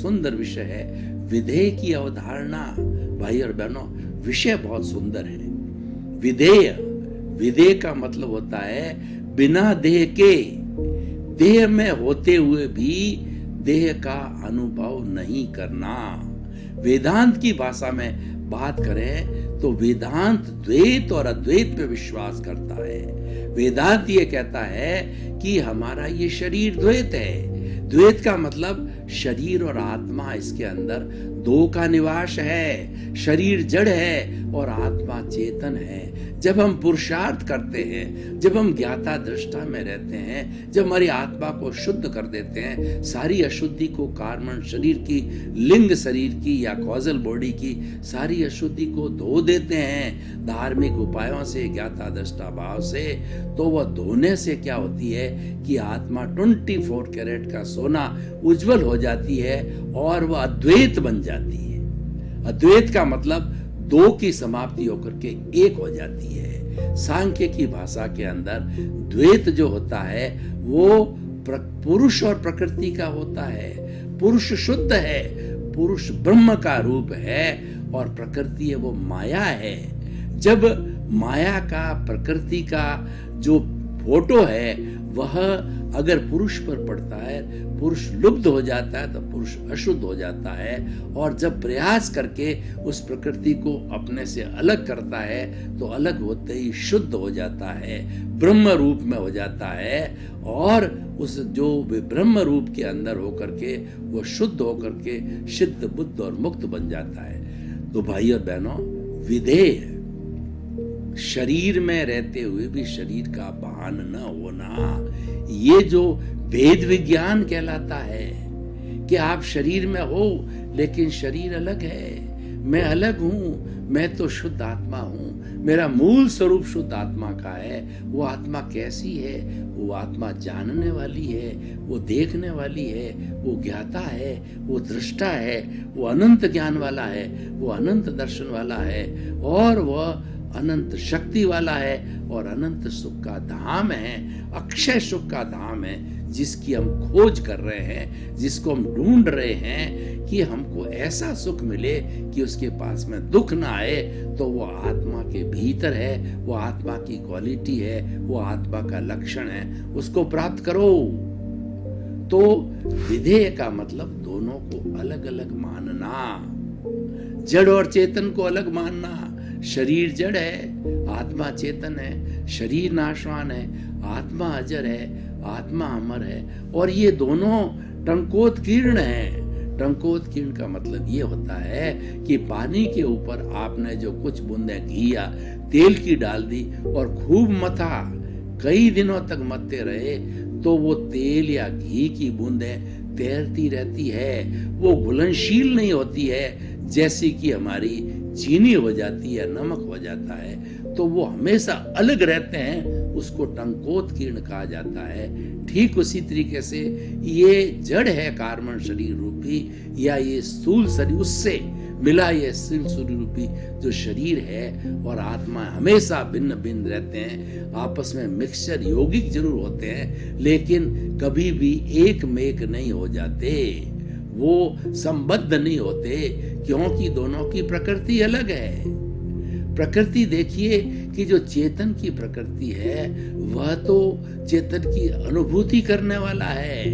सुंदर विषय है विधेय की अवधारणा। भाई और बहनों, विषय बहुत सुंदर है। विधेय, विधेय का मतलब होता है बिना देह के, देह में होते हुए भी देह का अनुभव नहीं करना। वेदांत की भाषा में बात करें तो वेदांत द्वैत और अद्वैत पे विश्वास करता है। वेदांत ये कहता है कि हमारा ये शरीर द्वैत है। द्वैत का मतलब शरीर और आत्मा, इसके अंदर दो का निवास है। शरीर जड़ है और आत्मा चेतन है। जब हम पुरुषार्थ करते हैं, जब हम ज्ञाता दृष्टा में रहते हैं, जब हमारी आत्मा को शुद्ध कर देते हैं, सारी अशुद्धि को, कारण शरीर की, लिंग शरीर की या कॉजल बॉडी की सारी अशुद्धि को धो देते हैं धार्मिक उपायों से, ज्ञाता दृष्टा भाव से, तो वह धोने से क्या होती है कि आत्मा 24 कैरेट का सोना उज्जवल हो जाती है और वह अद्वैत बन जाती है। अद्वैत का मतलब दो की समाप्ति होकर के एक हो जाती है। सांख्य की भाषा के अंदर द्वैत जो होता है वो पुरुष और प्रकृति का होता है। पुरुष शुद्ध है, पुरुष ब्रह्म का रूप है और प्रकृति है वो माया है। जब माया का, प्रकृति का जो फोटो है वह अगर पुरुष पर पड़ता है, पुरुष लुप्त हो जाता है तो पुरुष अशुद्ध हो जाता है। और जब प्रयास करके उस प्रकृति को अपने से अलग करता है तो अलग होते ही शुद्ध हो जाता है, ब्रह्म रूप में हो जाता है। और उस जो ब्रह्म रूप के अंदर होकर के वो शुद्ध होकर के सिद्ध, बुद्ध और मुक्त बन जाता है। तो भाई और बहनों, विधेय, शरीर में रहते हुए भी शरीर का भान न होना, ये जो वेद विज्ञान कहलाता है कि आप शरीर में हो लेकिन शरीर अलग है। मैं अलग हूं, मैं तो शुद्ध आत्मा हूं, मेरा मूल स्वरूप शुद्ध आत्मा का है। वो आत्मा कैसी है? वो आत्मा जानने वाली है, वो देखने वाली है, वो ज्ञाता है, वो दृष्टा है, वो अनंत ज्ञान वाला है, वो अनंत दर्शन वाला है और वह अनंत शक्ति वाला है और अनंत सुख का धाम है, अक्षय सुख का धाम है, जिसकी हम खोज कर रहे हैं, जिसको हम ढूंढ रहे हैं कि हमको ऐसा सुख मिले कि उसके पास में दुख ना आए। तो वो आत्मा के भीतर है, वो आत्मा की क्वालिटी है, वो आत्मा का लक्षण है, उसको प्राप्त करो। तो विधेय का मतलब दोनों को अलग अलग मानना, जड़ और चेतन को अलग मानना। शरीर जड़ है, आत्मा चेतन है, शरीर नाशवान है, आत्मा अजर है, आत्मा अमर है। और ये दोनों टंकोत्कीर्ण है। टंकोत्कीर्ण का मतलब ये होता है कि पानी के ऊपर आपने जो कुछ बूंदें घी या तेल की डाल दी और खूब मथा, कई दिनों तक मथते रहे, तो वो तेल या घी की बूंदें तैरती रहती है, वो घुलनशील नहीं होती है। जैसी कि हमारी चीनी हो जाती है, नमक हो जाता है, तो वो हमेशा अलग रहते हैं, उसको टंकोत्कीर्ण कहा जाता है। ठीक उसी तरीके से ये जड़ है कारण शरीर रूपी, या ये स्थूल शरीर, उससे मिला ये स्थूल शरीर रूपी जो शरीर है और आत्मा हमेशा भिन्न भिन्न रहते हैं, आपस में मिक्सचर यौगिक जरूर होते हैं लेकिन कभी भी एक मेक नहीं हो जाते, वो संबद्ध नहीं होते, क्योंकि दोनों की प्रकृति अलग है। प्रकृति देखिए कि जो चेतन की प्रकृति है वह तो चेतन की अनुभूति करने वाला है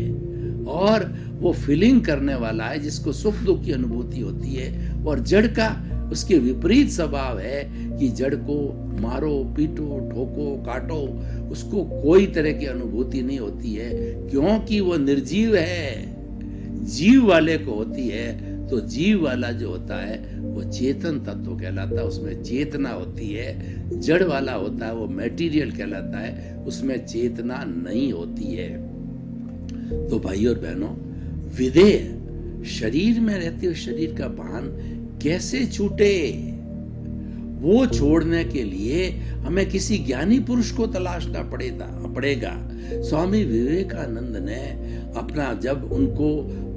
और वो फीलिंग करने वाला है, जिसको सुख दुख की अनुभूति होती है। और जड़ का उसके विपरीत स्वभाव है कि जड़ को मारो, पीटो, ठोको, काटो, उसको कोई तरह की अनुभूति नहीं होती है, क्योंकि वो निर्जीव है। जीव वाले को होती है। तो जीव वाला जो होता है वो चेतन तत्व कहलाता है, उसमें चेतना होती है। जड़ वाला होता है वो मैटीरियल कहलाता है, उसमें चेतना नहीं होती है। तो भाई और बहनों, विधेय, शरीर में रहते हुए शरीर का भान कैसे छूटे? वो छोड़ने के लिए हमें किसी ज्ञानी पुरुष को तलाशना पड़ेगा। स्वामी विवेकानंद ने अपना, जब उनको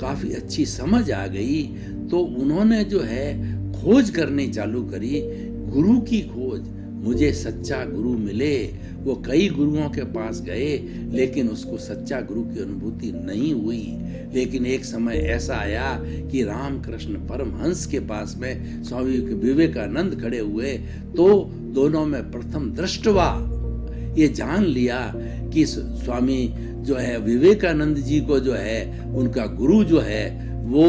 काफी अच्छी समझ आ गई तो उन्होंने जो है खोज करनी चालू करी, गुरु की खोज। मुझे सच्चा गुरु मिले, वो कई गुरुओं के पास गए, लेकिन उसको सच्चा गुरु की अनुभूति नहीं हुई। लेकिन एक समय ऐसा आया कि रामकृष्ण परमहंस के पास में स्वामी विवेकानंद खड़े हुए, तो दोनों में प्रथम दृष्टवा ये जान लिया कि स्वामी जो है विवेकानंद जी को जो है उनका गुरु जो है वो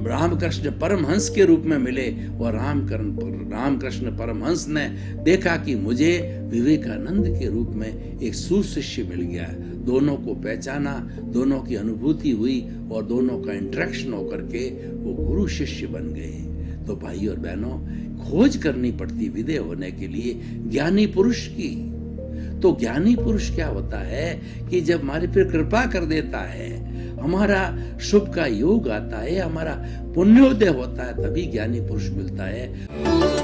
रामकृष्ण परमहंस के रूप में मिले, और रामकृष्ण परमहंस ने देखा कि मुझे विवेकानंद के रूप में एक सुशिष्य मिल गया। दोनों को पहचाना, दोनों की अनुभूति हुई और दोनों का इंटरेक्शन होकर के वो गुरु शिष्य बन गए। तो भाई और बहनों, खोज करनी पड़ती विदेह होने के लिए ज्ञानी पुरुष की। तो ज्ञानी पुरुष क्या होता है कि जब हमारे पर कृपा कर देता है, हमारा शुभ का योग आता है, हमारा पुण्योदय होता है, तभी ज्ञानी पुरुष मिलता है।